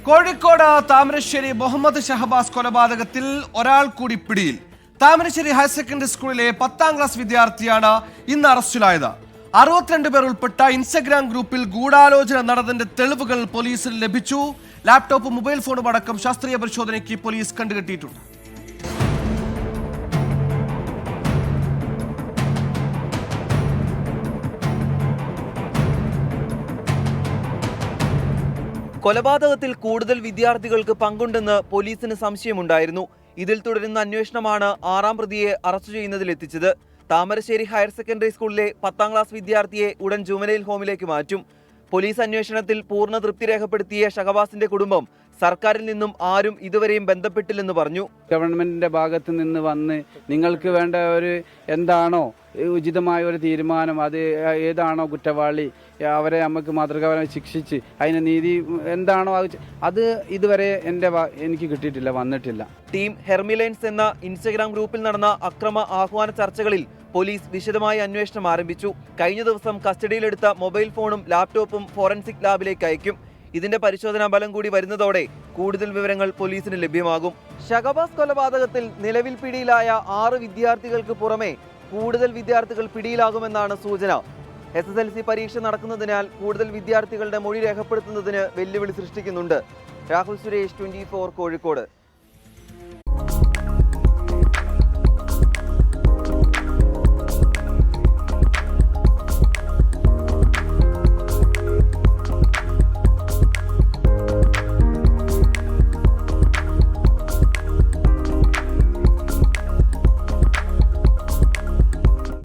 കോഴിക്കോട് താമരശ്ശേരി മുഹമ്മദ് ഷഹബാസ് കൊലപാതകത്തിൽ ഒരാൾ കൂടി പിടിയിൽ. താമരശ്ശേരി ഹയർ സെക്കൻഡറി സ്കൂളിലെ 10ാം ക്ലാസ് വിദ്യാർത്ഥിയാണ് ഇന്ന് അറസ്റ്റിലായത്. 62 പേർ ഉൾപ്പെട്ട ഇൻസ്റ്റഗ്രാം ഗ്രൂപ്പിൽ ഗൂഢാലോചന നടന്നതിന്റെ തെളിവുകൾ പോലീസിന് ലഭിച്ചു. ലാപ്ടോപ്പും മൊബൈൽ ഫോണും അടക്കം ശാസ്ത്രീയ പരിശോധനയ്ക്ക് പോലീസ് കണ്ടുകെട്ടിയിട്ടുണ്ട്. കൊലപാതകത്തിൽ കൂടുതൽ വിദ്യാർത്ഥികൾക്ക് പങ്കുണ്ടെന്ന് പോലീസിന് സംശയമുണ്ടായിരുന്നു. ഇതിൽ തുടരുന്ന അന്വേഷണമാണ് 6ാം പ്രതിയെ അറസ്റ്റ് ചെയ്യുന്നതിലെത്തിച്ചത്. താമരശ്ശേരി ഹയർ സെക്കൻഡറി സ്കൂളിലെ 10ാം ക്ലാസ് വിദ്യാർത്ഥിയെ ഉടൻ ജുവനൈൽ ഹോമിലേക്ക് മാറ്റും. പോലീസ് അന്വേഷണത്തിൽ പൂർണ്ണ തൃപ്തി രേഖപ്പെടുത്തിയ ഷഹബാസിന്റെ കുടുംബം സർക്കാരിൽ നിന്നും ആരും ഇതുവരെയും ബന്ധപ്പെട്ടില്ലെന്ന് പറഞ്ഞു. ഗവൺമെന്റിന്റെ ഭാഗത്ത് നിന്ന് വന്ന് നിങ്ങൾക്ക് വേണ്ട ഒരു എന്താണോ ഉചിതമായ ഒരു തീരുമാനം, അത് ഏതാണോ കുറ്റവാളി, അവരെ നമുക്ക് മാതൃകാപരമായി ശിക്ഷിച്ച് അതിന് നീതി എന്താണോ അത് ഇതുവരെ എനിക്ക് കിട്ടിയിട്ടില്ല, വന്നിട്ടില്ല. ടീം ഹെർമിലൈൻസ് എന്ന ഇൻസ്റ്റഗ്രാം ഗ്രൂപ്പിൽ നടന്ന അക്രമ ആഹ്വാന ചർച്ചകളിൽ പോലീസ് വിശദമായ അന്വേഷണം ആരംഭിച്ചു. കഴിഞ്ഞ ദിവസം കസ്റ്റഡിയിലെടുത്ത മൊബൈൽ ഫോണും ലാപ്ടോപ്പും ഫോറൻസിക് ലാബിലേക്ക് അയക്കും. ഇതിന്റെ പരിശോധനാ ഫലം കൂടി വരുന്നതോടെ കൂടുതൽ വിവരങ്ങൾ പോലീസിന് ലഭ്യമാകും. ഷഹബാസ് കൊലപാതകത്തിൽ നിലവിൽ പിടിയിലായ 6 വിദ്യാർത്ഥികൾക്ക് പുറമെ കൂടുതൽ വിദ്യാർത്ഥികൾ പിടിയിലാകുമെന്നാണ് സൂചന. SSLC പരീക്ഷ നടക്കുന്നതിനാൽ കൂടുതൽ വിദ്യാർത്ഥികളുടെ മൊഴി രേഖപ്പെടുത്തുന്നതിന് വെല്ലുവിളി സൃഷ്ടിക്കുന്നുണ്ട്. രാഹുൽ സുരേഷ്, 24 കോഴിക്കോട്.